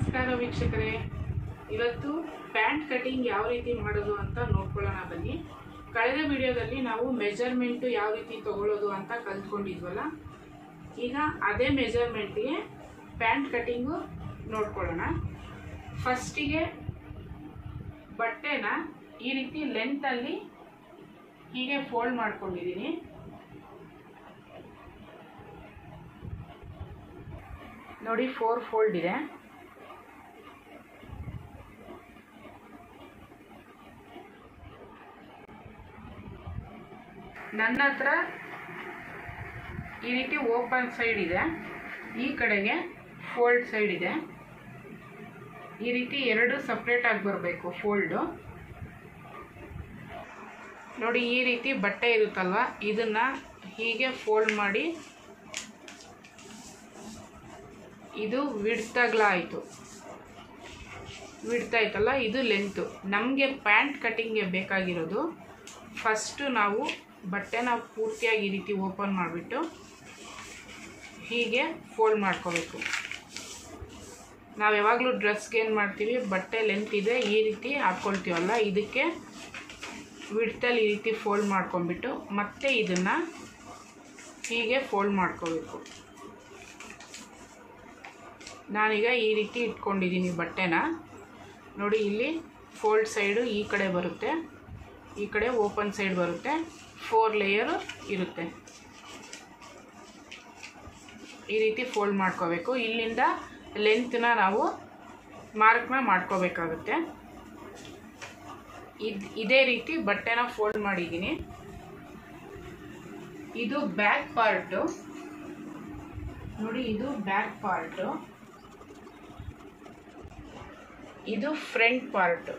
ನಮಸ್ಕಾರ ವೀಕ್ಷಕರೇ, ಇವತ್ತು ಪ್ಯಾಂಟ್ ಕಟಿಂಗ್ ಯಾವ ರೀತಿ ಮಾಡೋದು ಅಂತ ನೋಡ್ಕೊಳ್ಳೋಣ ಬನ್ನಿ. ಕಳೆದ ವಿಡಿಯೋದಲ್ಲಿ ನಾವು ಮೆಜರ್ಮೆಂಟ್ ಯಾವ ರೀತಿ ತಗೊಳ್ಳೋದು ಅಂತ ಕಲ್ತ್ಕೊಂಡಿದ್ವಲ್ಲ, ಈಗ ಅದೇ ಮೆಜರ್ಮೆಂಟ್ಗೆ ಪ್ಯಾಂಟ್ ಕಟಿಂಗು ನೋಡ್ಕೊಳ್ಳೋಣ. ಫಸ್ಟಿಗೆ ಬಟ್ಟೆನ ಈ ರೀತಿ ಲೆಂತಲ್ಲಿ ಹೀಗೆ ಫೋಲ್ಡ್ ಮಾಡ್ಕೊಂಡಿದ್ದೀನಿ. ನೋಡಿ 4 ಫೋಲ್ಡ್ ಇದೆ. ನನ್ನ ಹತ್ರ ಈ ರೀತಿ ಓಪನ್ ಸೈಡ್ ಇದೆ, ಈ ಕಡೆಗೆ ಫೋಲ್ಡ್ ಸೈಡ್ ಇದೆ. ಈ ರೀತಿ ಎರಡು ಸಪ್ರೇಟ್ ಆಗಿ ಬರಬೇಕು ಫೋಲ್ಡು. ನೋಡಿ ಈ ರೀತಿ ಬಟ್ಟೆ ಇರುತ್ತಲ್ವ, ಇದನ್ನ ಹೀಗೆ ಫೋಲ್ಡ್ ಮಾಡಿ ಇದು ವಿಡ್ತ್ ಆಯಿತು. ವಿಡ್ತ್ ಆಯ್ತಲ್ಲ, ಇದು ಲೆಂತು. ನಮಗೆ ಪ್ಯಾಂಟ್ ಕಟಿಂಗ್ಗೆ ಬೇಕಾಗಿರೋದು ಫಸ್ಟು ನಾವು ಬಟ್ಟೆನ ಪೂರ್ತಿಯಾಗಿ ಈ ರೀತಿ ಓಪನ್ ಮಾಡಿಬಿಟ್ಟು ಹೀಗೆ ಫೋಲ್ಡ್ ಮಾಡ್ಕೋಬೇಕು. ನಾವು ಯಾವಾಗಲೂ ಡ್ರೆಸ್ಗೆ ಏನು ಮಾಡ್ತೀವಿ, ಬಟ್ಟೆ ಲೆಂತ್ ಇದೆ ಈ ರೀತಿ ಹಾಕ್ಕೊಳ್ತೀವಲ್ಲ, ಇದಕ್ಕೆ ವಿಡ್ತಲ್ಲಿ ಈ ರೀತಿ ಫೋಲ್ಡ್ ಮಾಡ್ಕೊಂಡ್ಬಿಟ್ಟು ಮತ್ತೆ ಇದನ್ನು ಹೀಗೆ ಫೋಲ್ಡ್ ಮಾಡ್ಕೋಬೇಕು. ನಾನೀಗ ಈ ರೀತಿ ಇಟ್ಕೊಂಡಿದ್ದೀನಿ ಬಟ್ಟೆನ. ನೋಡಿ ಇಲ್ಲಿ ಫೋಲ್ಡ್ ಸೈಡು ಈ ಕಡೆ ಬರುತ್ತೆ, ಈ ಕಡೆ ಓಪನ್ ಸೈಡ್ ಬರುತ್ತೆ, 4 ಲೇಯರು ಇರುತ್ತೆ. ಈ ರೀತಿ ಫೋಲ್ಡ್ ಮಾಡ್ಕೋಬೇಕು. ಇಲ್ಲಿಂದ ಲೆಂತ್ನ ನಾವು ಮಾರ್ಕ್ನ ಮಾಡ್ಕೋಬೇಕಾಗುತ್ತೆ. ಇದೇ ರೀತಿ ಬಟ್ಟೆನ ಫೋಲ್ಡ್ ಮಾಡಿದ್ದೀನಿ. ಇದು ಬ್ಯಾಕ್ ಪಾರ್ಟು. ನೋಡಿ ಇದು ಬ್ಯಾಕ್ ಪಾರ್ಟು, ಇದು ಫ್ರಂಟ್ ಪಾರ್ಟ್.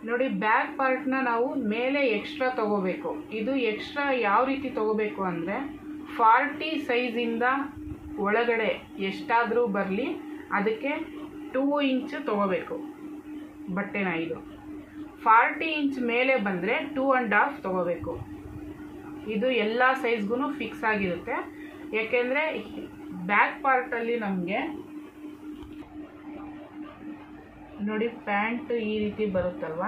ನೋಡಿ ಬ್ಯಾಕ್ ಪಾರ್ಟ್ನ ನಾವು ಮೇಲೆ ಎಕ್ಸ್ಟ್ರಾ ತಗೋಬೇಕು. ಇದು ಎಕ್ಸ್ಟ್ರಾ ಯಾವ ರೀತಿ ತಗೋಬೇಕು ಅಂದರೆ 40 ಸೈಜಿಂದ ಒಳಗಡೆ ಎಷ್ಟಾದರೂ ಬರಲಿ, ಅದಕ್ಕೆ 2 ಇಂಚ್ ತಗೋಬೇಕು ಬಟ್ಟೆನ. ಇದು 40 ಇಂಚ್ ಮೇಲೆ ಬಂದರೆ 2.5 ತಗೋಬೇಕು. ಇದು ಎಲ್ಲ ಸೈಜ್ಗೂ ಫಿಕ್ಸ್ ಆಗಿರುತ್ತೆ. ಯಾಕೆಂದರೆ ಬ್ಯಾಕ್ ಪಾರ್ಟಲ್ಲಿ ನಮಗೆ ನೋಡಿ ಪ್ಯಾಂಟ್ ಈ ರೀತಿ ಬರುತ್ತಲ್ವ,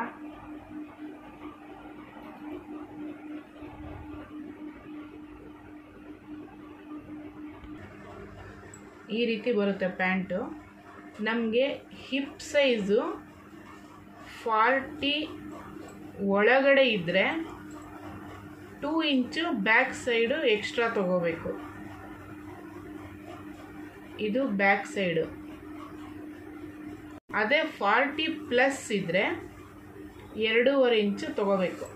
ಈ ರೀತಿ ಬರುತ್ತೆ ಪ್ಯಾಂಟು. ನಮಗೆ ಹಿಪ್ ಸೈಜು 40 ಒಳಗಡೆ ಇದ್ದರೆ 2 ಇಂಚು ಬ್ಯಾಕ್ ಸೈಡು ಎಕ್ಸ್ಟ್ರಾ ತಗೋಬೇಕು. ಇದು ಬ್ಯಾಕ್ ಸೈಡು. ಅದೇ 40 ಪ್ಲಸ್ ಇದ್ದರೆ 2.5 ಇಂಚು ತಗೋಬೇಕು.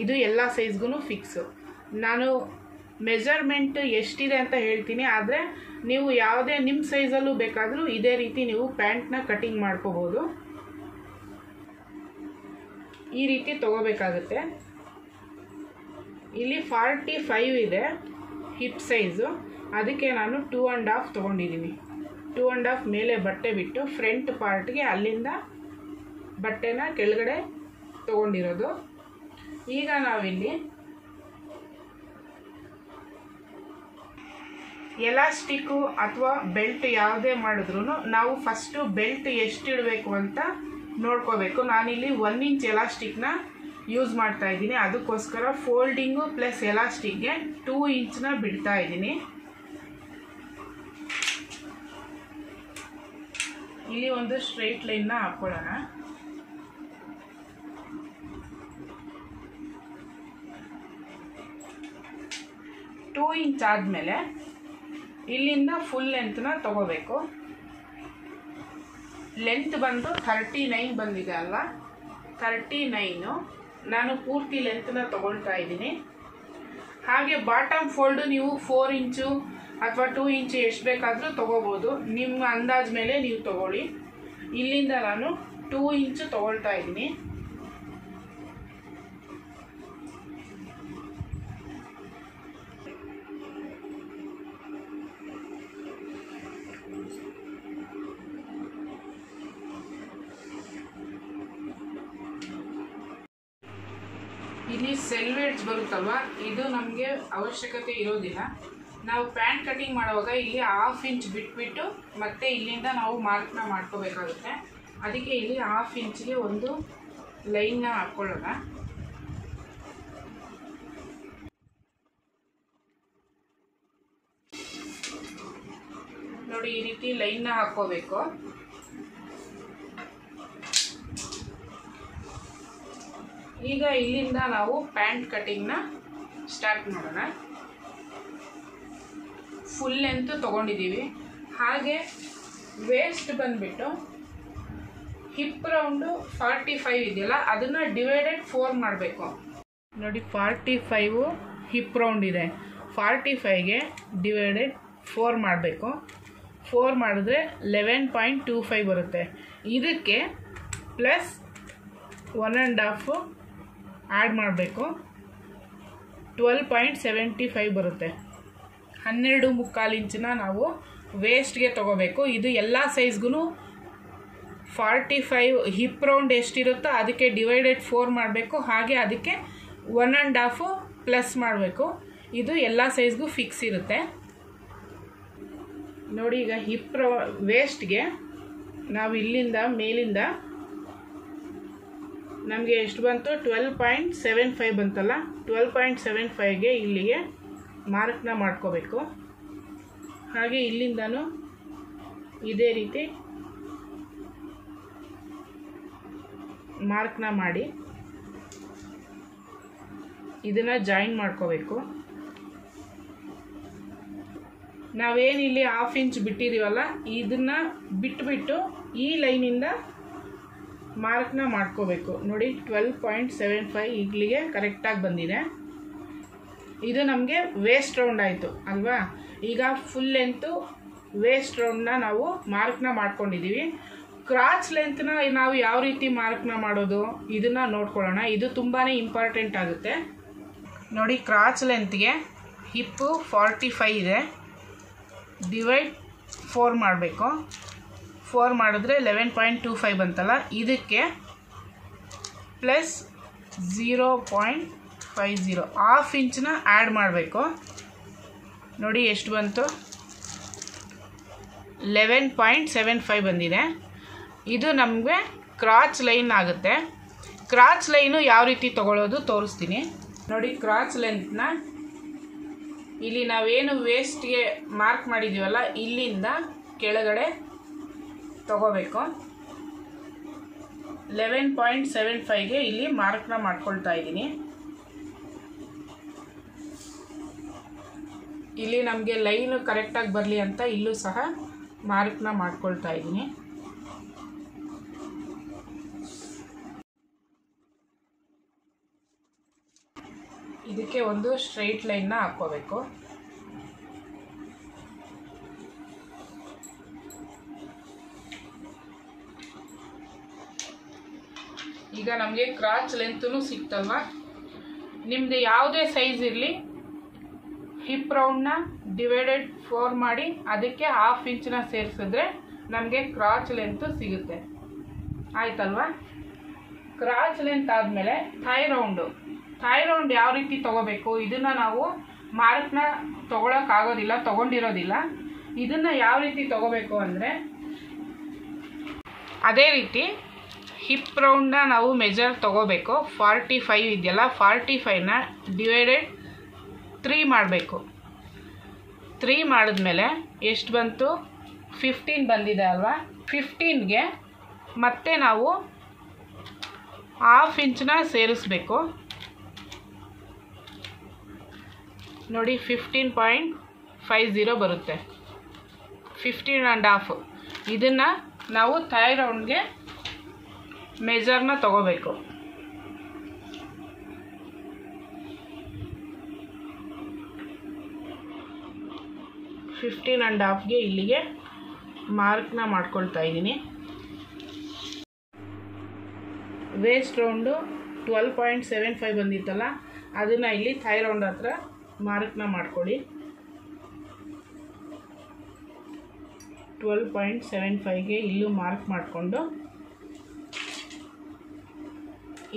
ಇದು ಎಲ್ಲ ಸೈಜ್ಗೂ ಫಿಕ್ಸು. ನಾನು ಮೆಜರ್ಮೆಂಟ್ ಎಷ್ಟಿದೆ ಅಂತ ಹೇಳ್ತೀನಿ, ಆದರೆ ನೀವು ಯಾವುದೇ ನಿಮ್ಮ ಸೈಜಲ್ಲೂ ಬೇಕಾದರೂ ಇದೇ ರೀತಿ ನೀವು ಪ್ಯಾಂಟ್ನ ಕಟಿಂಗ್ ಮಾಡ್ಕೋಬೋದು. ಈ ರೀತಿ ತಗೋಬೇಕಾಗುತ್ತೆ. ಇಲ್ಲಿ 45 ಇದೆ ಹಿಪ್ ಸೈಜು, ಅದಕ್ಕೆ ನಾನು 2.5 ತೊಗೊಂಡಿದ್ದೀನಿ. 2.5 ಮೇಲೆ ಬಟ್ಟೆ ಬಿಟ್ಟು ಫ್ರಂಟ್ ಪಾರ್ಟ್ಗೆ ಅಲ್ಲಿಂದ ಬಟ್ಟೆನ ಕೆಳಗಡೆ ತೊಗೊಂಡಿರೋದು. ಈಗ ನಾವಿಲ್ಲಿ ಎಲಾಸ್ಟಿಕ್ಕು ಅಥವಾ ಬೆಲ್ಟ್ ಯಾವುದೇ ಮಾಡಿದ್ರೂ ನಾವು ಫಸ್ಟು ಬೆಲ್ಟ್ ಎಷ್ಟು ಇಡಬೇಕು ಅಂತ ನೋಡ್ಕೋಬೇಕು. ನಾನಿಲ್ಲಿ 1 ಇಂಚ್ ಎಲಾಸ್ಟಿಕ್ನ ಯೂಸ್ ಮಾಡ್ತಾ ಇದ್ದೀನಿ. ಅದಕ್ಕೋಸ್ಕರ ಫೋಲ್ಡಿಂಗು ಪ್ಲಸ್ ಎಲಾಸ್ಟಿಕ್ಗೆ 2 ಇಂಚ್ನ ಬಿಡ್ತಾ ಇದ್ದೀನಿ. ಇಲ್ಲಿ ಒಂದು ಸ್ಟ್ರೈಟ್ ಲೈನ್ನ ಹಾಕ್ಕೊಳ್ಳೋಣ. ಟೂ ಇಂಚ್ ಆದಮೇಲೆ ಇಲ್ಲಿಂದ ಫುಲ್ ಲೆಂತ್ನ ತಗೋಬೇಕು. ಲೆಂತ್ ಬಂದು 39 ಬಂದಿದೆ ಅಲ್ಲ, 39 ನಾನು ಪೂರ್ತಿ ಲೆಂತ್ನ ತಗೊಳ್ತಾ ಇದ್ದೀನಿ. ಹಾಗೆ ಬಾಟಮ್ ಫೋಲ್ಡು ನೀವು 4 ಇಂಚು ಅಥವಾ 2 ಇಂಚು ಎಷ್ಟು ಬೇಕಾದರೂ ತೊಗೋಬೋದು. ನಿಮ್ಮ ಅಂದಾಜು ಮೇಲೆ ನೀವು ತೊಗೊಳ್ಳಿ. ಇಲ್ಲಿಂದ ನಾನು 2 ಇಂಚು ತೊಗೊಳ್ತಾ ಇದ್ದೀನಿ. ಇಲ್ಲಿ ಸೆಲ್ವೇಟ್ಸ್ ಬರುತ್ತಲ್ವ, ಇದು ನಮಗೆ ಅವಶ್ಯಕತೆ ಇರೋದಿಲ್ಲ. ನಾವು ಪ್ಯಾಂಟ್ ಕಟಿಂಗ್ ಮಾಡುವಾಗ ಇಲ್ಲಿ 1/2 ಇಂಚ್ ಬಿಟ್ಬಿಟ್ಟು ಮತ್ತೆ ಇಲ್ಲಿಂದ ನಾವು ಮಾರ್ಕ್ನ ಮಾಡ್ಕೋಬೇಕಾಗುತ್ತೆ. ಅದಕ್ಕೆ ಇಲ್ಲಿ 1/2 ಇಂಚ್ಗೆ ಒಂದು ಲೈನ್ನ ಹಾಕ್ಕೊಳ್ಳೋಣ. ನೋಡಿ, ಈ ರೀತಿ ಲೈನ್ನ ಹಾಕ್ಕೋಬೇಕು. ಈಗ ಇಲ್ಲಿಂದ ನಾವು ಪ್ಯಾಂಟ್ ಕಟಿಂಗ್ನ ಸ್ಟಾರ್ಟ್ ಮಾಡೋಣ. ಫುಲ್ ಲೆಂತ್ ತೊಗೊಂಡಿದ್ದೀವಿ. ಹಾಗೆ ವೇಸ್ಟ್ ಬಂದುಬಿಟ್ಟು ಹಿಪ್ ರೌಂಡು 45 ಇದೆಯಲ್ಲ, ಅದನ್ನು ಡಿವೈಡೆಡ್ 4 ಮಾಡಬೇಕು. ನೋಡಿ, 45 ಹಿಪ್ ರೌಂಡ್ ಇದೆ. 45ಗೆ ಡಿವೈಡೆಡ್ 4 ಮಾಡಬೇಕು. 4 ಮಾಡಿದ್ರೆ 11.25 ಬರುತ್ತೆ. ಇದಕ್ಕೆ ಪ್ಲಸ್ 1.5 ಆ್ಯಡ್ ಮಾಡಬೇಕು. 12.75 ಬರುತ್ತೆ. 12.25 ಇಂಚನ್ನ ನಾವು ವೇಸ್ಟ್ಗೆ ತೊಗೋಬೇಕು. ಇದು ಎಲ್ಲ ಸೈಜ್ಗೂ 45 ಹಿಪ್ ರೌಂಡ್ ಎಷ್ಟಿರುತ್ತೋ ಅದಕ್ಕೆ ಡಿವೈಡೆಡ್ 4 ಮಾಡಬೇಕು. ಹಾಗೆ ಅದಕ್ಕೆ 1.5 ಪ್ಲಸ್ ಮಾಡಬೇಕು. ಇದು ಎಲ್ಲ ಸೈಜ್ಗೂ ಫಿಕ್ಸ್ ಇರುತ್ತೆ. ನೋಡಿ, ಈಗ ಹಿಪ್ ವೇಸ್ಟ್ಗೆ ನಾವು ಇಲ್ಲಿಂದ ಮೇಲಿಂದ ನಮಗೆ ಎಷ್ಟು ಬಂತು? 12.75 ಬಂತಲ್ಲ. 12.75ಗೆ ಇಲ್ಲಿಗೆ ಮಾರ್ಕ್ನ ಮಾಡ್ಕೋಬೇಕು. ಹಾಗೆ ಇಲ್ಲಿಂದನೂ ಇದೇ ರೀತಿ ಮಾರ್ಕ್ನ ಮಾಡಿ ಇದನ್ನು ಜಾಯಿನ್ ಮಾಡ್ಕೋಬೇಕು. ನಾವೇನಿಲ್ಲಿ 1/2 ಇಂಚ್ ಬಿಟ್ಟಿದ್ದೀವಲ್ಲ, ಇದನ್ನು ಬಿಟ್ಬಿಟ್ಟು ಈ ಲೈನಿಂದ ಮಾರ್ಕ್ನ ಮಾಡ್ಕೋಬೇಕು. ನೋಡಿ, 12.75 ಇಲ್ಲಿಗೆ ಕರೆಕ್ಟಾಗಿ ಬಂದಿದೆ. ಇದು ನಮಗೆ ವೇಸ್ಟ್ ರೌಂಡ್ ಆಯಿತು ಅಲ್ವಾ. ಈಗ ಫುಲ್ ಲೆಂತು ವೇಸ್ಟ್ ರೌಂಡ್ನ ನಾವು ಮಾರ್ಕ್ನ ಮಾಡ್ಕೊಂಡಿದ್ದೀವಿ. ಕ್ರಾಚ್ ಲೆಂತ್ನ ನಾವು ಯಾವ ರೀತಿ ಮಾರ್ಕ್ನ ಮಾಡೋದು ಇದನ್ನು ನೋಡ್ಕೊಳ್ಳೋಣ. ಇದು ತುಂಬಾ ಇಂಪಾರ್ಟೆಂಟ್ ಆಗುತ್ತೆ. ನೋಡಿ, ಕ್ರಾಚ್ ಲೆಂತ್ಗೆ ಹಿಪ್ಪು 45 ಇದೆ. ಡಿವೈಡ್ 4 ಮಾಡಬೇಕು. 4 ಮಾಡಿದ್ರೆ 11.25 ಬಂತಲ್ಲ. ಇದಕ್ಕೆ ಪ್ಲಸ್ 0.50 1/2 ಇಂಚನ್ನ ಆ್ಯಡ್ ಮಾಡಬೇಕು. ನೋಡಿ ಎಷ್ಟು ಬಂತು? 11.75 ಬಂದಿದೆ. ಇದು ನಮಗೆ ಕ್ರಾಚ್ ಲೈನ್ ಆಗುತ್ತೆ. ಕ್ರಾಚ್ ಲೈನು ಯಾವ ರೀತಿ ತೊಗೊಳ್ಳೋದು ತೋರಿಸ್ತೀನಿ. ನೋಡಿ, ಕ್ರಾಚ್ ಲೆಂತ್ನ ಇಲ್ಲಿ ನಾವೇನು ವೇಸ್ಟ್ಗೆ ಮಾರ್ಕ್ ಮಾಡಿದ್ದೀವಲ್ಲ, ಇಲ್ಲಿಂದ ಕೆಳಗಡೆ ತಗೋಬೇಕು. 11.75ಗೆ ಇಲ್ಲಿ ಮಾರ್ಕ್ನ ಮಾಡ್ಕೊಳ್ತಾ ಇದ್ದೀನಿ. ಇಲ್ಲಿ ನಮಗೆ ಲೈನು ಕರೆಕ್ಟಾಗಿ ಬರಲಿ ಅಂತ ಇಲ್ಲೂ ಸಹ ಮಾರ್ಕ್ನ ಮಾಡ್ಕೊಳ್ತಾ ಇದ್ದೀನಿ. ಇದಕ್ಕೆ ಒಂದು ಸ್ಟ್ರೈಟ್ ಲೈನ್ನ ಹಾಕ್ಕೋಬೇಕು. ಈಗ ನಮಗೆ ಕ್ರಾಚ್ ಲೆಂತೂ ಸಿಕ್ತಲ್ವ. ನಿಮ್ಮದು ಯಾವುದೇ ಸೈಜ್ ಇರಲಿ, ಹಿಪ್ ರೌಂಡ್ನ ಡಿವೈಡೆಡ್ 4 ಮಾಡಿ ಅದಕ್ಕೆ 1/2 ಇಂಚನ್ನ ಸೇರಿಸಿದ್ರೆ ನಮಗೆ ಕ್ರಾಚ್ ಲೆಂತು ಸಿಗುತ್ತೆ. ಆಯ್ತಲ್ವ. ಕ್ರಾಚ್ ಲೆಂತ್ ಆದಮೇಲೆ ಥೈ ರೌಂಡ್ ಯಾವ ರೀತಿ ತೊಗೋಬೇಕು, ಇದನ್ನು ನಾವು ಮಾರ್ಕ್ನ ತೊಗೊಳಕ್ಕಾಗೋದಿಲ್ಲ, ತೊಗೊಂಡಿರೋದಿಲ್ಲ. ಇದನ್ನು ಯಾವ ರೀತಿ ತೊಗೋಬೇಕು ಅಂದರೆ, ಅದೇ ರೀತಿ ಹಿಪ್ ರೌಂಡ್ನ ನಾವು ಮೆಜರ್ ತೊಗೋಬೇಕು. 45 ಇದೆಯಲ್ಲ, 45ನ ಡಿವೈಡೆಡ್ 3 ಮಾಡಬೇಕು. 3 ಮಾಡಿದ್ಮೇಲೆ ಎಷ್ಟು ಬಂತು? 15 ಬಂದಿದೆ ಅಲ್ವಾ. 15ಗೆ ಮತ್ತೆ ನಾವು 1/2 ಇಂಚನ್ನ ಸೇರಿಸ್ಬೇಕು. ನೋಡಿ, 15.50 ಬರುತ್ತೆ. 15.5 ಇದನ್ನು ನಾವು ಥೈ ರೌಂಡ್ಗೆ ಮೆಜರ್ನ ತಗೋಬೇಕು. ಫಿಫ್ಟೀನ್ ಆ್ಯಂಡ್ ಹಾಫ್ಗೆ ಇಲ್ಲಿಗೆ ಮಾರ್ಕ್ನ ಮಾಡ್ಕೊಳ್ತಾ ಇದ್ದೀನಿ. ವೇಸ್ಟ್ ರೌಂಡು 12.75 ಬಂದಿತ್ತಲ್ಲ, ಅದನ್ನು ಇಲ್ಲಿ ಥೈ ರೌಂಡ್ ಹತ್ರ ಮಾರ್ಕ್ನ ಮಾಡ್ಕೊಳ್ಳಿ. 12.75ಗೆ ಇಲ್ಲೂ ಮಾರ್ಕ್ ಮಾಡಿಕೊಂಡು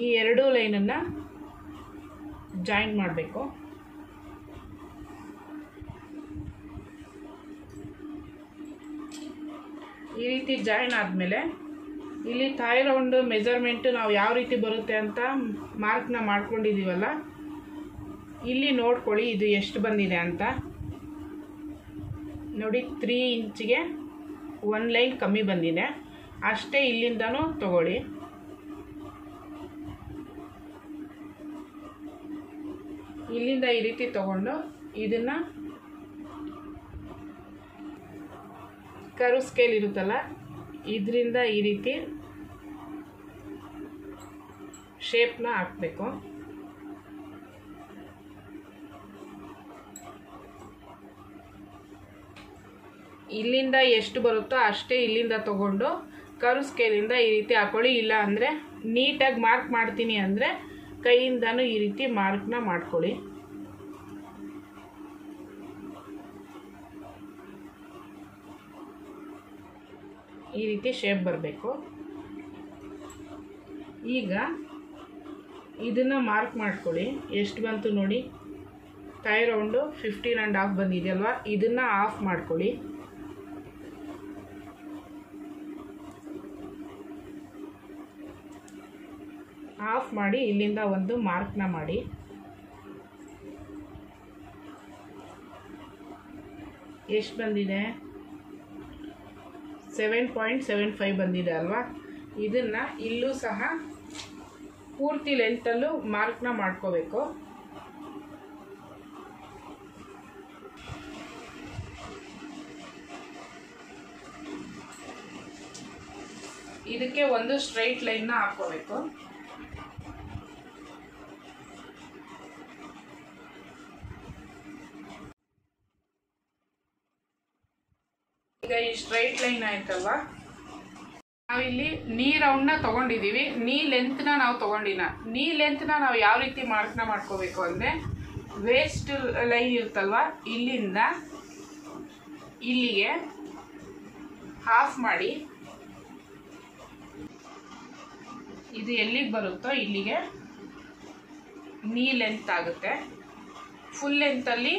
ಈ ಎರಡೂ ಲೈನನ್ನು ಜಾಯಿನ್ ಮಾಡಬೇಕು. ಈ ರೀತಿ ಜಾಯಿನ್ ಆದಮೇಲೆ ಇಲ್ಲಿ ಥಾಯ್ ರೌಂಡ್ ಮೆಜರ್ಮೆಂಟ್ ನಾವು ಯಾವ ರೀತಿ ಬರುತ್ತೆ ಅಂತ ಮಾರ್ಕ್ನ ಮಾಡ್ಕೊಂಡಿದ್ದೀವಲ್ಲ, ಇಲ್ಲಿ ನೋಡ್ಕೊಳ್ಳಿ ಇದು ಎಷ್ಟು ಬಂದಿದೆ ಅಂತ. ನೋಡಿ 3 ಇಂಚಿಗೆ 1 ಲೈನ್ ಕಮ್ಮಿ ಬಂದಿದೆ, ಅಷ್ಟೇ ಇಲ್ಲಿಂದನೂ ತಗೊಳ್ಳಿ. ಇಲ್ಲಿಂದ ಈ ರೀತಿ ತಗೊಂಡು ಇದನ್ನು ಕರ್ವ್ ಸ್ಕೇಲ್ ಇರುತ್ತಲ್ಲ ಇದರಿಂದ ಈ ರೀತಿ ಶೇಪ್ನ ಹಾಕಬೇಕು. ಇಲ್ಲಿಂದ ಎಷ್ಟು ಬರುತ್ತೋ ಅಷ್ಟೇ ಇಲ್ಲಿಂದ ತಗೊಂಡು ಕರ್ವ್ ಸ್ಕೇಲಿಂದ ಈ ರೀತಿ ಹಾಕೊಳ್ಳಿ. ಇಲ್ಲ ಅಂದರೆ ನೀಟಾಗಿ ಮಾರ್ಕ್ ಮಾಡ್ತೀನಿ ಅಂದರೆ ಕೈಯಿಂದನೂ ಈ ರೀತಿ ಮಾರ್ಕ್ನ ಮಾಡ್ಕೊಳ್ಳಿ. ಈ ರೀತಿ ಶೇಪ್ ಬರಬೇಕು. ಈಗ ಇದನ್ನು ಮಾರ್ಕ್ ಮಾಡ್ಕೊಳ್ಳಿ, ಎಷ್ಟು ಬಂತು ನೋಡಿ. ಥಾಯ್ ರೌಂಡು 15.5 ಬಂದಿದೆಯಲ್ವಾ, ಇದನ್ನು ಆಫ್ ಮಾಡ್ಕೊಳ್ಳಿ. ಆಫ್ ಮಾಡಿ ಇಲ್ಲಿಂದ ಒಂದು ಮಾರ್ಕ್ನ ಮಾಡಿ. ಎಷ್ಟು ಬಂದಿದೆ? 7.75 ಬಂದಿದೆ ಅಲ್ವಾ. ಇದನ್ನು ಇಲ್ಲೂ ಸಹ ಪೂರ್ತಿ ಲೆಂತಲ್ಲೂ ಮಾರ್ಕ್ನ ಮಾಡ್ಕೋಬೇಕು. ಇದಕ್ಕೆ ಒಂದು ಸ್ಟ್ರೈಟ್ ಲೈನ್ನ ಹಾಕೋಬೇಕು. ಈಗ ಈ ಸ್ಟ್ರೈಟ್ ಲೈನ್ ಆಯ್ತಲ್ವಾ, ನಾವಿಲ್ಲಿ ನೀ ರೌಂಡ್ನ ತೊಗೊಂಡಿದ್ದೀವಿ, ನೀ ಲೆಂತ್ನ ನಾವು ತೊಗೊಂಡಿಲ್ಲ. ನೀ ಲೆಂತ್ನ ನಾವು ಯಾವ ರೀತಿ ಮಾರ್ಕ್ನ ಮಾಡ್ಕೋಬೇಕು ಅಂದರೆ, ವೇಸ್ಟ್ ಲೈನ್ ಇರುತ್ತಲ್ವ, ಇಲ್ಲಿಂದ ಇಲ್ಲಿಗೆ ಹಾಫ್ ಮಾಡಿ, ಇದು ಎಲ್ಲಿಗೆ ಬರುತ್ತೋ ಇಲ್ಲಿಗೆ ನೀ ಲೆಂತ್ ಆಗುತ್ತೆ. ಫುಲ್ ಲೆಂತಲ್ಲಿ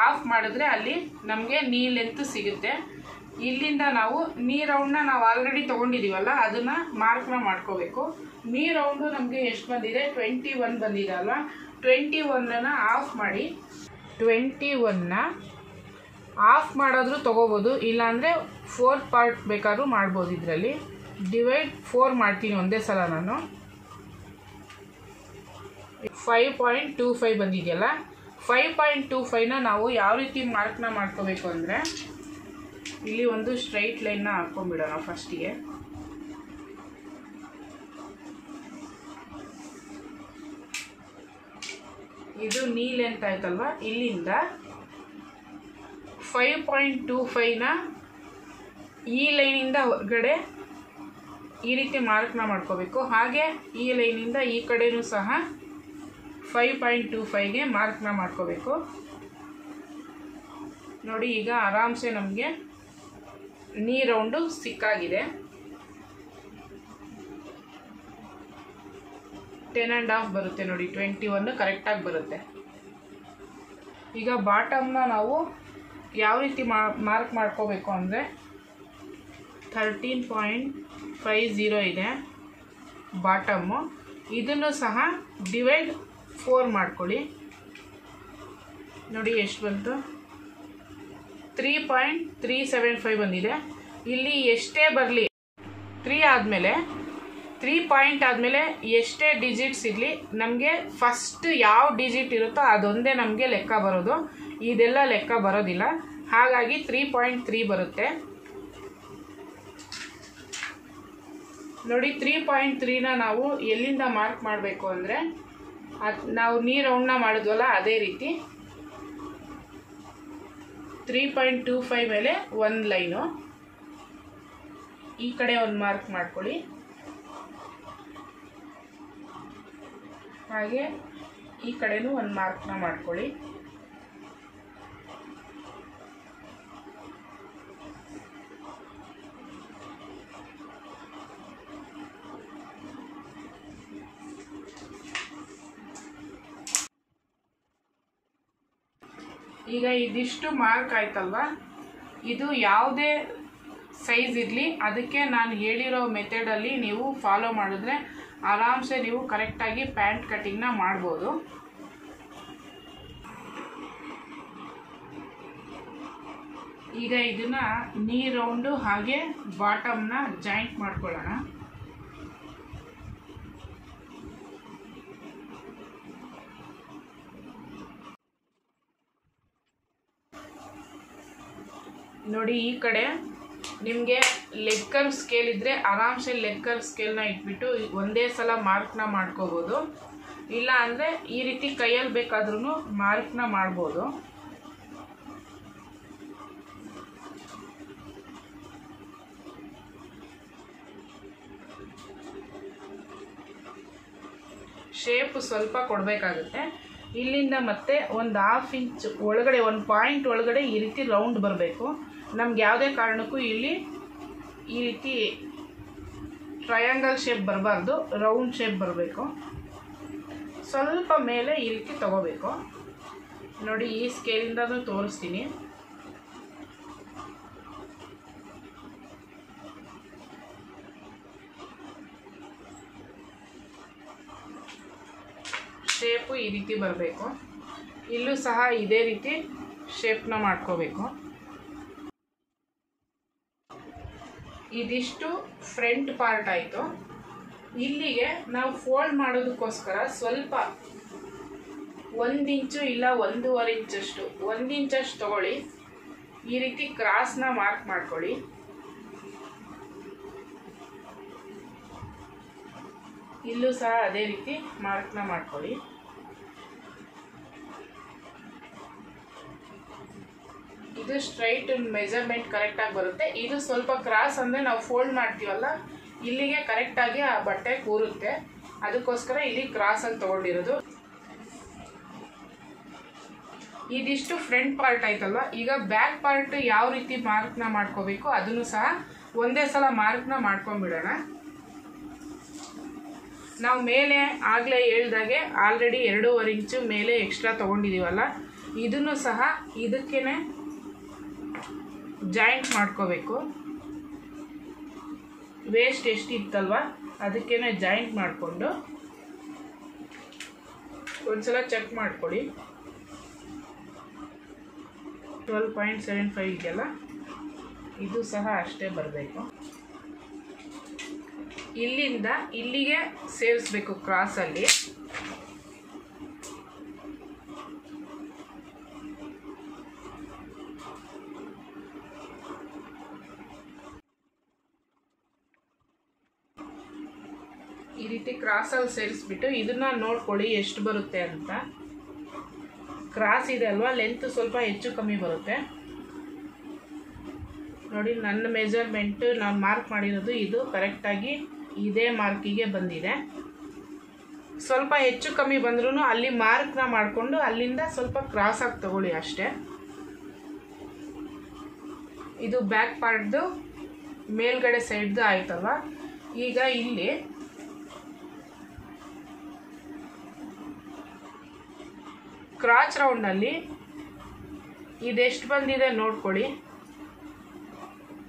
ಆಫ್ ಮಾಡಿದ್ರೆ ಅಲ್ಲಿ ನಮಗೆ ನೀ ಲೆಂತ್ ಸಿಗುತ್ತೆ. ಇಲ್ಲಿಂದ ನಾವು ನೀ ರೌಂಡ್ನ ನಾವು ಆಲ್ರೆಡಿ ತೊಗೊಂಡಿದ್ದೀವಲ್ಲ ಅದನ್ನು ಮಾರ್ಕ್ನ ಮಾಡ್ಕೋಬೇಕು. ನೀ ರೌಂಡು ನಮಗೆ ಎಷ್ಟು ಬಂದಿದೆ? 21 ಬಂದಿದೆ ಅಲ್ವಾ. 21ನ್ನು ಆಫ್ ಮಾಡಿ, 21ನ ಆಫ್ ಮಾಡೋದ್ರೂ ತೊಗೋಬೋದು, ಇಲ್ಲಾಂದರೆ 4th ಪಾರ್ಟ್ ಬೇಕಾದ್ರೂ ಮಾಡ್ಬೋದು. ಇದರಲ್ಲಿ ಡಿವೈಡ್ 4 ಮಾಡ್ತೀನಿ ಒಂದೇ ಸಲ ನಾನು. 5.25 ಬಂದಿದೆಯಲ್ಲ, 5.25ನ ನಾವು ಯಾವ ರೀತಿ ಮಾರ್ಕ್ನ ಮಾಡ್ಕೋಬೇಕು ಅಂದರೆ, ಇಲ್ಲಿ ಒಂದು ಸ್ಟ್ರೈಟ್ ಲೈನ್ನ ಹಾಕ್ಕೊಂಡ್ಬಿಡೋಣ ಫಸ್ಟಿಗೆ. ಇದು ನೀ ಲೆಂತ್ ಆಯ್ತಲ್ವ, ಇಲ್ಲಿಂದ 5.25ನ ಈ ಲೈನಿಂದ ಹೊರಗಡೆ ಈ ರೀತಿ ಮಾರ್ಕ್ನ ಮಾಡ್ಕೋಬೇಕು. ಹಾಗೆ ಈ ಲೈನಿಂದ ಈ ಕಡೆನೂ ಸಹ 5.25ಗೆ ಮಾರ್ಕ್ನ ಮಾಡ್ಕೋಬೇಕು. ನೋಡಿ ಈಗ ಆರಾಮ್ಸೆ ನಮಗೆ ನೀ ರೌಂಡು ಸಿಕ್ಕಾಗಿದೆ. 10.5 ಬರುತ್ತೆ ನೋಡಿ, 21 ಕರೆಕ್ಟಾಗಿ ಬರುತ್ತೆ. ಈಗ ಬಾಟಮ್ನ ನಾವು ಯಾವ ರೀತಿ ಮಾರ್ಕ್ ಮಾಡ್ಕೋಬೇಕು ಅಂದರೆ, 13.50 ಇದೆ ಬಾಟಮ್ಮು. ಇದನ್ನು ಸಹ ಡಿವೈಡ್ 4 ಮಾಡ್ಕೊಳ್ಳಿ. ನೋಡಿ ಎಷ್ಟು ಬಂತು? 3.375 ಬಂದಿದೆ. ಇಲ್ಲಿ ಎಷ್ಟೇ ಬರಲಿ, 3 ಆದಮೇಲೆ 3 ಪಾಯಿಂಟ್ ಆದಮೇಲೆ ಎಷ್ಟೇ ಡಿಜಿಟ್ಸ್ ಇರಲಿ, ನಮಗೆ ಫಸ್ಟ್ ಯಾವ ಡಿಜಿಟ್ ಇರುತ್ತೋ ಅದೊಂದೇ ನಮಗೆ ಲೆಕ್ಕ ಬರೋದು, ಇದೆಲ್ಲ ಲೆಕ್ಕ ಬರೋದಿಲ್ಲ. ಹಾಗಾಗಿ 3.3 ಬರುತ್ತೆ ನೋಡಿ. 3.3ನ ನಾವು ಎಲ್ಲಿಂದ ಮಾರ್ಕ್ ಮಾಡಬೇಕು ಅಂದರೆ, ನಾವು ನೀ ರೌಂಡ್ನ ಮಾಡಿದ್ವಲ್ಲ ಅದೇ ರೀತಿ 3.25 ಮೇಲೆ ಒಂದು ಲೈನು, ಈ ಕಡೆ ಒಂದು ಮಾರ್ಕ್ ಮಾಡ್ಕೊಳ್ಳಿ. ಹಾಗೆ ಈ ಕಡೆನೂ ಒಂದು ಮಾರ್ಕ್ನ ಮಾಡ್ಕೊಳ್ಳಿ. ಈಗ ಇದಿಷ್ಟು ಮಾರ್ಕ್ ಆಯ್ತಲ್ವ, ಇದು ಯಾವುದೇ ಸೈಜ್ ಇರಲಿ. ಅದಕ್ಕೆ ನಾನು ಹೇಳಿರೋ ಮೆಥಡಲ್ಲಿ ನೀವು ಫಾಲೋ ಮಾಡಿದ್ರೆ ಆರಾಮ್ಸೆ ನೀವು ಕರೆಕ್ಟಾಗಿ ಪ್ಯಾಂಟ್ ಕಟ್ಟಿಂಗ್ನ ಮಾಡ್ಬೋದು. ಈಗ ಇದನ್ನು ನೀ ರೌಂಡು ಹಾಗೆ ಬಾಟಮ್ನ ಜಾಯಿಂಟ್ ಮಾಡ್ಕೊಳ್ಳೋಣ. ನೋಡಿ, ಈ ಕಡೆ ನಿಮಗೆ ಲೆಗ್ ಕರ್ವ್ ಸ್ಕೇಲ್ ಇದ್ದರೆ ಆರಾಮ್ಸೆ ಲೆಗ್ ಕರ್ವ್ ಸ್ಕೇಲ್ನ ಇಟ್ಬಿಟ್ಟು ಒಂದೇ ಸಲ ಮಾರ್ಕ್ನ ಮಾಡ್ಕೋಬೋದು. ಇಲ್ಲ ಅಂದರೆ ಈ ರೀತಿ ಕೈಯಲ್ಲಿ ಬೇಕಾದ್ರೂ ಮಾರ್ಕ್ನ ಮಾಡ್ಬೋದು. ಶೇಪ್ ಸ್ವಲ್ಪ ಕೊಡಬೇಕಾಗುತ್ತೆ. ಇಲ್ಲಿಂದ ಮತ್ತೆ ಒಂದು 1/2 ಇಂಚ್ ಒಳಗಡೆ, 1 ಪಾಯಿಂಟ್ ಒಳಗಡೆ ಈ ರೀತಿ ರೌಂಡ್ ಬರಬೇಕು. ನಮ್ಗೆ ಯಾವುದೇ ಕಾರಣಕ್ಕೂ ಇಲ್ಲಿ ಈ ರೀತಿ ಟ್ರಯಾಂಗಲ್ ಶೇಪ್ ಬರಬಾರ್ದು, ರೌಂಡ್ ಶೇಪ್ ಬರಬೇಕು. ಸ್ವಲ್ಪ ಮೇಲೆ ಈ ರೀತಿ ತಗೋಬೇಕು. ನೋಡಿ, ಈ ಸ್ಕೇಲಿಂದನೂ ತೋರಿಸ್ತೀನಿ. ಶೇಪು ಈ ರೀತಿ ಬರಬೇಕು. ಇಲ್ಲೂ ಸಹ ಇದೇ ರೀತಿ ಶೇಪ್ನ ಮಾಡ್ಕೋಬೇಕು. ಇದಿಷ್ಟು ಫ್ರಂಟ್ ಪಾರ್ಟ್ ಆಯಿತು. ಇಲ್ಲಿಗೆ ನಾವು ಫೋಲ್ಡ್ ಮಾಡೋದಕ್ಕೋಸ್ಕರ ಸ್ವಲ್ಪ 1 ಇಂಚು ಇಲ್ಲ 1.5 ಇಂಚಷ್ಟು, 1 ಇಂಚಷ್ಟು ತಗೊಳ್ಳಿ. ಈ ರೀತಿ ಕ್ರಾಸ್ನ ಮಾರ್ಕ್ ಮಾಡ್ಕೊಳ್ಳಿ. ಇಲ್ಲೂ ಸಹ ಅದೇ ರೀತಿ ಮಾರ್ಕ್ನ ಮಾಡ್ಕೊಳ್ಳಿ. ಇದು ಸ್ಟ್ರೈಟ್ ಮೆಜರ್ಮೆಂಟ್ ಕರೆಕ್ಟಾಗಿ ಬರುತ್ತೆ. ಇದು ಸ್ವಲ್ಪ ಕ್ರಾಸ್ ಅಂದರೆ ನಾವು ಫೋಲ್ಡ್ ಮಾಡ್ತೀವಲ್ಲ, ಇಲ್ಲಿಗೆ ಕರೆಕ್ಟಾಗಿ ಆ ಬಟ್ಟೆ ಕೂರುತ್ತೆ. ಅದಕ್ಕೋಸ್ಕರ ಇಲ್ಲಿ ಕ್ರಾಸಲ್ಲಿ ತೊಗೊಂಡಿರೋದು. ಇದಿಷ್ಟು ಫ್ರಂಟ್ ಪಾರ್ಟ್ ಆಯ್ತಲ್ವ. ಈಗ ಬ್ಯಾಕ್ ಪಾರ್ಟ್ ಯಾವ ರೀತಿ ಮಾರ್ಕ್ನ ಮಾಡ್ಕೋಬೇಕು ಅದನ್ನು ಸಹ ಒಂದೇ ಸಲ ಮಾರ್ಕ್ನ ಮಾಡ್ಕೊಂಡ್ಬಿಡೋಣ. ನಾವು ಮೇಲೆ ಆಗಲೇ ಹೇಳ್ದಾಗೆ ಆಲ್ರೆಡಿ 2.5 ಇಂಚು ಮೇಲೆ ಎಕ್ಸ್ಟ್ರಾ ತೊಗೊಂಡಿದ್ದೀವಲ್ಲ, ಇದನ್ನು ಸಹ ಇದಕ್ಕೇ ಜಾಯಿಂಟ್ ಮಾಡ್ಕೋಬೇಕು. ವೇಸ್ಟ್ ಎಷ್ಟಿತ್ತಲ್ವ ಅದಕ್ಕೇ ಜಾಯಿಂಟ್ ಮಾಡಿಕೊಂಡು ಒಂದ್ಸಲ ಚೆಕ್ ಮಾಡ್ಕೊಳ್ಳಿ. 12.75 ಇದೆಯಲ್ಲ, ಇದು ಸಹ ಅಷ್ಟೇ ಬರಬೇಕು. ಇಲ್ಲಿಂದ ಇಲ್ಲಿಗೆ ಸೇರಿಸ್ಬೇಕು ಕ್ರಾಸಲ್ಲಿ. ಈ ರೀತಿ ಕ್ರಾಸಲ್ಲಿ ಸೇರಿಸ್ಬಿಟ್ಟು ಇದನ್ನ ನೋಡ್ಕೊಳ್ಳಿ ಎಷ್ಟು ಬರುತ್ತೆ ಅಂತ. ಕ್ರಾಸ್ ಇದೆ ಅಲ್ವಾ, ಲೆಂತ್ ಸ್ವಲ್ಪ ಹೆಚ್ಚು ಕಮ್ಮಿ ಬರುತ್ತೆ. ನೋಡಿ, ನನ್ನ ಮೆಜರ್ಮೆಂಟ್ ನಾನು ಮಾರ್ಕ್ ಮಾಡಿರೋದು ಇದು ಕರೆಕ್ಟಾಗಿ ಇದೇ ಮಾರ್ಕಿಗೆ ಬಂದಿದೆ. ಸ್ವಲ್ಪ ಹೆಚ್ಚು ಕಮ್ಮಿ ಬಂದ್ರೂ ಅಲ್ಲಿ ಮಾರ್ಕ್ನ ಮಾಡಿಕೊಂಡು ಅಲ್ಲಿಂದ ಸ್ವಲ್ಪ ಕ್ರಾಸಾಗಿ ತಗೊಳ್ಳಿ ಅಷ್ಟೇ. ಇದು ಬ್ಯಾಕ್ ಪಾರ್ಟ್ದು ಮೇಲ್ಗಡೆ ಸೈಡ್ದು ಆಯ್ತಲ್ವ. ಈಗ ಇಲ್ಲಿ ಕ್ರಾಚ್ ರೌಂಡಲ್ಲಿ ಇದೆಷ್ಟು ಬಂದಿದೆ ನೋಡ್ಕೊಳ್ಳಿ.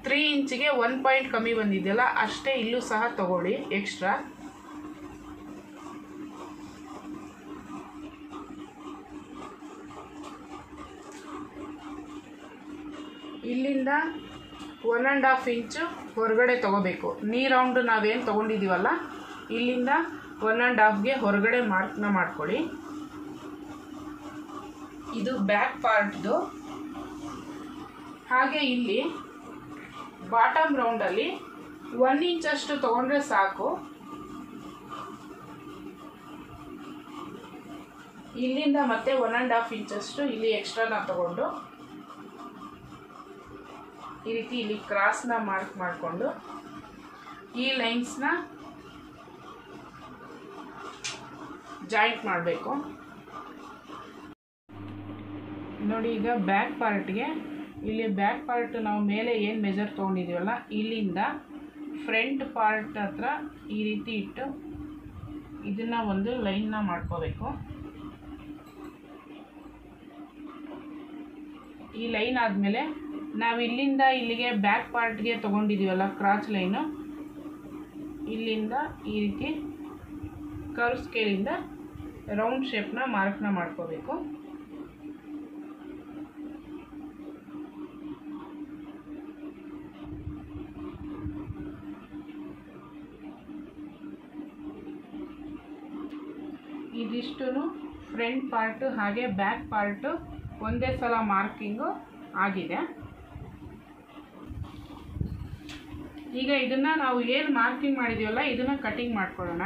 3 ಇಂಚಿಗೆ 1 ಪಾಯಿಂಟ್ ಕಮ್ಮಿ ಬಂದಿದೆಯಲ್ಲ, ಅಷ್ಟೇ ಇಲ್ಲೂ ಸಹ ತಗೊಳ್ಳಿ ಎಕ್ಸ್ಟ್ರಾ. ಇಲ್ಲಿಂದ 1.5 ಇಂಚು ಹೊರಗಡೆ ತಗೋಬೇಕು. ನೀ ರೌಂಡ್ ನಾವೇನು ತೊಗೊಂಡಿದ್ದೀವಲ್ಲ, ಇಲ್ಲಿಂದ 1.5ಗೆ ಹೊರಗಡೆ ಮಾರ್ಕ್ನ ಮಾಡ್ಕೊಳ್ಳಿ. ಇದು ಬ್ಯಾಕ್ ಪಾರ್ಟ್ದು. ಹಾಗೆ ಇಲ್ಲಿ ಬಾಟಮ್ ರೌಂಡಲ್ಲಿ 1 ಇಂಚಷ್ಟು ತೊಗೊಂಡ್ರೆ ಸಾಕು. ಇಲ್ಲಿಂದ ಮತ್ತೆ 1.5 ಇಂಚಷ್ಟು ಇಲ್ಲಿ ಎಕ್ಸ್ಟ್ರಾನ ತಗೊಂಡು ಈ ರೀತಿ ಇಲ್ಲಿ ಕ್ರಾಸ್ನ ಮಾರ್ಕ್ ಮಾಡಿಕೊಂಡು ಈ ಲೈನ್ಸ್ನ ಜಾಯಿಂಟ್ ಮಾಡಬೇಕು. ನೋಡಿ, ಈಗ ಬ್ಯಾಕ್ ಪಾರ್ಟ್ಗೆ ಇಲ್ಲಿ ಬ್ಯಾಕ್ ಪಾರ್ಟ್ ನಾವು ಮೇಲೆ ಏನು ಮೆಜರ್ ತೊಗೊಂಡಿದ್ದೀವಲ್ಲ, ಇಲ್ಲಿಂದ ಫ್ರಂಟ್ ಪಾರ್ಟ್ ಹತ್ರ ಈ ರೀತಿ ಇಟ್ಟು ಇದನ್ನು ಒಂದು ಲೈನ್ನ ಮಾಡ್ಕೋಬೇಕು. ಈ ಲೈನ್ ಆದಮೇಲೆ ನಾವು ಇಲ್ಲಿಂದ ಇಲ್ಲಿಗೆ ಬ್ಯಾಕ್ ಪಾರ್ಟ್ಗೆ ತೊಗೊಂಡಿದ್ದೀವಲ್ಲ ಕ್ರಾಚ್ ಲೈನು, ಇಲ್ಲಿಂದ ಈ ರೀತಿ ಕರ್ವ್ ಸ್ಕೇಲಿಂದ ರೌಂಡ್ ಶೇಪ್ನ ಮಾರ್ಕ್ನ ಮಾಡ್ಕೋಬೇಕು. ಇದಿಷ್ಟು ಫ್ರಂಟ್ ಪಾರ್ಟು ಹಾಗೆ ಬ್ಯಾಕ್ ಪಾರ್ಟು ಒಂದೇ ಸಲ ಮಾರ್ಕಿಂಗು ಆಗಿದೆ. ಈಗ ಇದನ್ನು ನಾವು ಏನು ಮಾರ್ಕಿಂಗ್ ಮಾಡಿದ್ದೀವಲ್ಲ ಇದನ್ನು ಕಟಿಂಗ್ ಮಾಡ್ಕೊಳ್ಳೋಣ.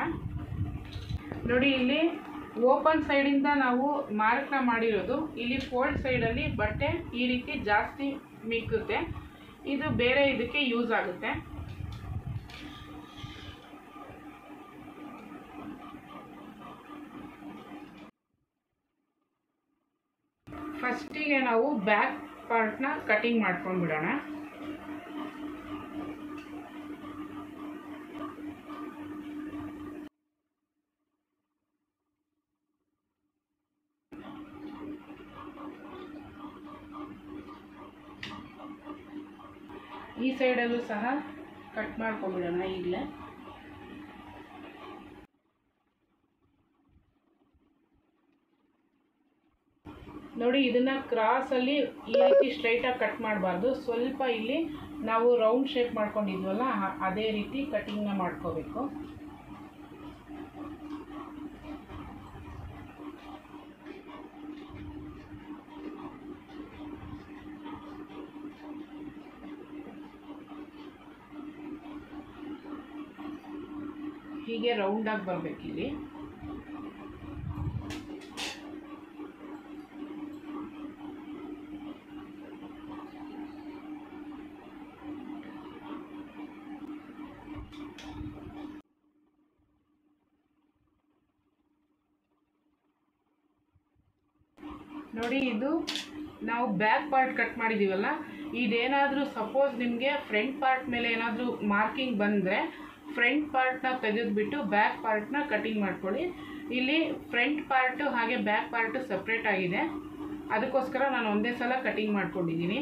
ನೋಡಿ, ಇಲ್ಲಿ ಓಪನ್ ಸೈಡಿಂದ ನಾವು ಮಾರ್ಕ್ನ ಮಾಡಿರೋದು, ಇಲ್ಲಿ ಫೋಲ್ಡ್ ಸೈಡಲ್ಲಿ ಬಟ್ಟೆ ಈ ರೀತಿ ಜಾಸ್ತಿ ಮಿಕ್ಕುತ್ತೆ. ಇದು ಬೇರೆ ಇದಕ್ಕೆ ಯೂಸ್ ಆಗುತ್ತೆ. ಫಸ್ಟಿಗೆ ನಾವು ಬ್ಯಾಕ್ ಪಾರ್ಟ್ನ ಕಟಿಂಗ್ ಮಾಡ್ಕೊಂಡ್ಬಿಡೋಣ. ಈ ಸೈಡಲ್ಲೂ ಸಹ ಕಟ್ ಮಾಡ್ಕೊಂಡ್ಬಿಡೋಣ ಈಗಲೇ. ನೋಡಿ, ಇದನ್ನು ಕ್ರಾಸಲ್ಲಿ ಈ ರೀತಿ ಸ್ಟ್ರೈಟಾಗಿ ಕಟ್ ಮಾಡಬಾರ್ದು. ಸ್ವಲ್ಪ ಇಲ್ಲಿ ನಾವು ರೌಂಡ್ ಶೇಪ್ ಮಾಡ್ಕೊಂಡಿದ್ವಲ್ಲ ಅದೇ ರೀತಿ ಕಟಿಂಗ್ನ ಮಾಡ್ಕೋಬೇಕು. ಹೀಗೆ ರೌಂಡಾಗಿ ಬರಬೇಕಿಲ್ಲಿ. ನೋಡಿ, ಇದು ನಾವು ಬ್ಯಾಕ್ ಪಾರ್ಟ್ ಕಟ್ ಮಾಡಿದ್ದೀವಲ್ಲ, ಇದೇನಾದರೂ ಸಪೋಸ್ ನಿಮಗೆ ಫ್ರಂಟ್ ಪಾರ್ಟ್ ಮೇಲೆ ಏನಾದರೂ ಮಾರ್ಕಿಂಗ್ ಬಂದರೆ ಫ್ರಂಟ್ ಪಾರ್ಟ್ನ ತೆಗೆದುಬಿಟ್ಟು ಬ್ಯಾಕ್ ಪಾರ್ಟ್ನ ಕಟಿಂಗ್ ಮಾಡ್ಕೊಳ್ಳಿ. ಇಲ್ಲಿ ಫ್ರಂಟ್ ಪಾರ್ಟು ಹಾಗೆ ಬ್ಯಾಕ್ ಪಾರ್ಟು ಸಪ್ರೇಟ್ ಆಗಿದೆ, ಅದಕ್ಕೋಸ್ಕರ ನಾನು ಒಂದೇ ಸಲ ಕಟಿಂಗ್ ಮಾಡ್ಕೊಂಡಿದ್ದೀನಿ.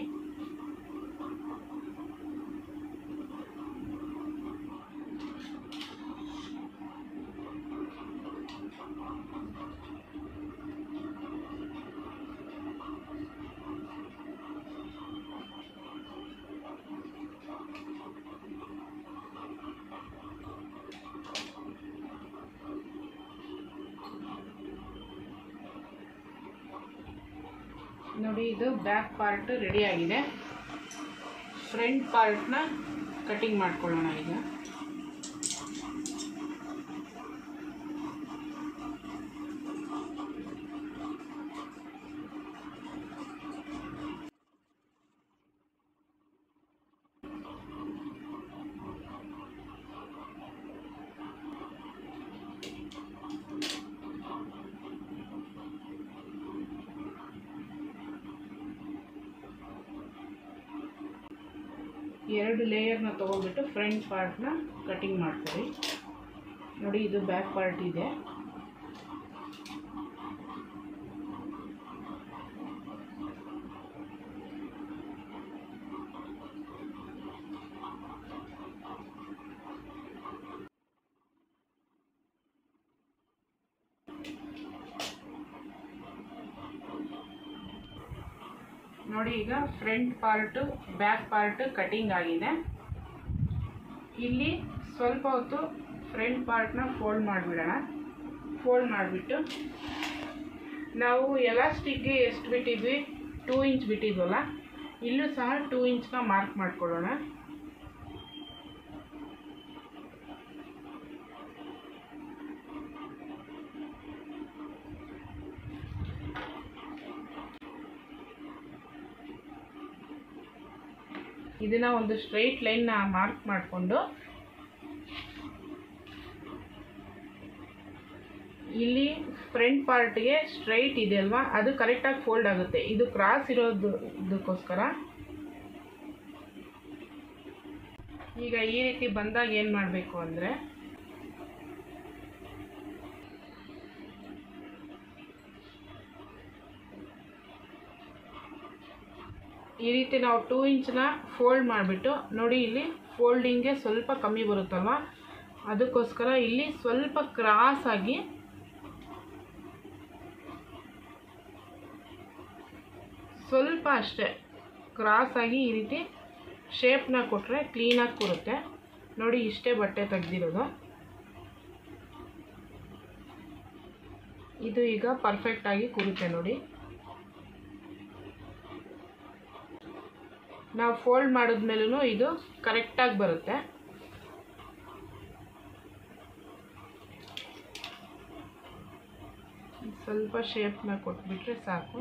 ನೋಡಿ, ಇದು ಬ್ಯಾಕ್ ಪಾರ್ಟ್ ರೆಡಿ ಆಗಿದೆ. ಫ್ರಂಟ್ ಪಾರ್ಟ್ನ ಕಟಿಂಗ್ ಮಾಡ್ಕೊಳ್ಳೋಣ ಈಗ. ಎರಡು ಲೇಯರ್ನ ತೊಗೊಂಡ್ಬಿಟ್ಟು ಫ್ರಂಟ್ ಪಾರ್ಟ್ನ ಕಟಿಂಗ್ ಮಾಡ್ಕೊಳ್ಳಿ. ನೋಡಿ, ಇದು ಬ್ಯಾಕ್ ಪಾರ್ಟ್ ಇದೆ. ನೋಡಿ, ಈಗ front part back part cutting ಆಗಿದೆ. ಇಲ್ಲಿ ಸ್ವಲ್ಪ ಹೊತ್ತು ಫ್ರಂಟ್ ಪಾರ್ಟ್ನ ಫೋಲ್ಡ್ ಮಾಡಿಬಿಡೋಣ. ಫೋಲ್ಡ್ ಮಾಡಿಬಿಟ್ಟು ನಾವು ಎಲಾಸ್ಟಿಕ್ಗೆ ಎಷ್ಟು ಬಿಟ್ಟಿದ್ವಿ, 2 ಇಂಚ್ ಬಿಟ್ಟಿದ್ವಲ್ಲ, ಇಲ್ಲೂ ಸಹ 2 ಇಂಚ್ನ ಮಾರ್ಕ್ ಮಾಡ್ಕೊಳ್ಳೋಣ. ಇದನ್ನು ಒಂದು ಸ್ಟ್ರೈಟ್ ಲೈನ್ನ ಮಾರ್ಕ್ ಮಾಡಿಕೊಂಡು ಇಲ್ಲಿ ಫ್ರಂಟ್ ಪಾರ್ಟ್ಗೆ ಸ್ಟ್ರೈಟ್ ಇದೆ ಅಲ್ವಾ, ಅದು ಕರೆಕ್ಟಾಗಿ ಫೋಲ್ಡ್ ಆಗುತ್ತೆ. ಇದು ಕ್ರಾಸ್ ಇರೋದಕ್ಕೋಸ್ಕರ ಈಗ ಈ ರೀತಿ ಬಂದಾಗ ಏನು ಮಾಡಬೇಕು ಅಂದರೆ, ಈ ರೀತಿ ನಾವು 2 ಇಂಚನ್ನ ಫೋಲ್ಡ್ ಮಾಡಿಬಿಟ್ಟು ನೋಡಿ, ಇಲ್ಲಿ ಫೋಲ್ಡಿಂಗ್ಗೆ ಸ್ವಲ್ಪ ಕಮ್ಮಿ ಬರುತ್ತಲ್ವ, ಅದಕ್ಕೋಸ್ಕರ ಇಲ್ಲಿ ಸ್ವಲ್ಪ ಕ್ರಾಸಾಗಿ ಸ್ವಲ್ಪ ಅಷ್ಟೇ ಕ್ರಾಸಾಗಿ ಈ ರೀತಿ ಶೇಪ್ನ ಕೊಟ್ಟರೆ ಕ್ಲೀನಾಗಿ ಕೂರುತ್ತೆ. ನೋಡಿ, ಇಷ್ಟೇ ಬಟ್ಟೆ ತೆಗೆದಿರೋದು. ಇದು ಈಗ ಪರ್ಫೆಕ್ಟಾಗಿ ಕೂರುತ್ತೆ ನೋಡಿ. ನಾವು ಫೋಲ್ಡ್ ಮಾಡಿದ್ಮೇಲೂ ಇದು ಕರೆಕ್ಟಾಗಿ ಬರುತ್ತೆ. ಸ್ವಲ್ಪ ಶೇಪ್ನ ಕೊಟ್ಬಿಟ್ರೆ ಸಾಕು.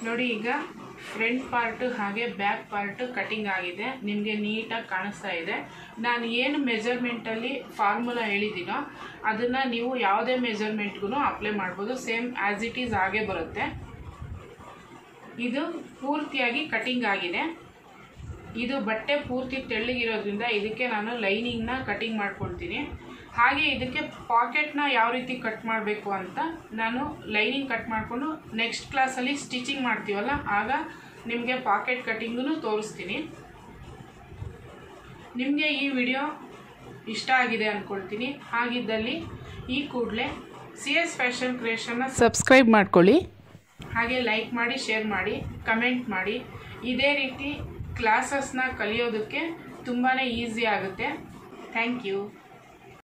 ನೋಡಿ, ಈಗ ಫ್ರಂಟ್ ಪಾರ್ಟು ಹಾಗೆ ಬ್ಯಾಕ್ ಪಾರ್ಟು ಕಟಿಂಗ್ ಆಗಿದೆ. ನಿಮಗೆ ನೀಟಾಗಿ ಕಾಣಿಸ್ತಾ ಇದೆ. ನಾನು ಏನು ಮೆಜರ್ಮೆಂಟಲ್ಲಿ ಫಾರ್ಮುಲಾ ಹೇಳಿದ್ದೀನೋ ಅದನ್ನು ನೀವು ಯಾವುದೇ ಮೆಜರ್ಮೆಂಟ್ಗೂ ಅಪ್ಲೈ ಮಾಡ್ಬೋದು. ಸೇಮ್ ಆ್ಯಸ್ ಇಟ್ ಈಸ್ ಹಾಗೆ ಬರುತ್ತೆ. ಇದು ಪೂರ್ತಿಯಾಗಿ ಕಟಿಂಗ್ ಆಗಿದೆ. ಇದು ಬಟ್ಟೆ ಪೂರ್ತಿ ತೆಳ್ಳಗಿರೋದ್ರಿಂದ ಇದಕ್ಕೆ ನಾನು ಲೈನಿಂಗ್ನ ಕಟಿಂಗ್ ಮಾಡ್ಕೊಳ್ತೀನಿ. ಹಾಗೆ ಇದಕ್ಕೆ ಪಾಕೆಟ್ನ ಯಾವ ರೀತಿ ಕಟ್ ಮಾಡಬೇಕು ಅಂತ ನಾನು ಲೈನಿಂಗ್ ಕಟ್ ಮಾಡಿಕೊಂಡು ನೆಕ್ಸ್ಟ್ ಕ್ಲಾಸಲ್ಲಿ ಸ್ಟಿಚಿಂಗ್ ಮಾಡ್ತೀವಲ್ಲ ಆಗ ನಿಮಗೆ ಪಾಕೆಟ್ ಕಟಿಂಗೂ ತೋರಿಸ್ತೀನಿ. ನಿಮಗೆ ಈ ವಿಡಿಯೋ ಇಷ್ಟ ಆಗಿದೆ ಅಂದ್ಕೊಳ್ತೀನಿ. ಹಾಗಿದ್ದಲ್ಲಿ ಈ ಕೂಡಲೇ CS ಫ್ಯಾಷನ್ ಕ್ರಿಯೇಷನ್ನ ಸಬ್ಸ್ಕ್ರೈಬ್ ಮಾಡ್ಕೊಳ್ಳಿ. ಹಾಗೆ ಲೈಕ್ ಮಾಡಿ, ಶೇರ್ ಮಾಡಿ, ಕಮೆಂಟ್ ಮಾಡಿ. ಇದೇ ರೀತಿ ಕ್ಲಾಸಸ್ನ ಕಲಿಯೋದಕ್ಕೆ ತುಂಬಾ ಈಸಿ ಆಗುತ್ತೆ. Thank you.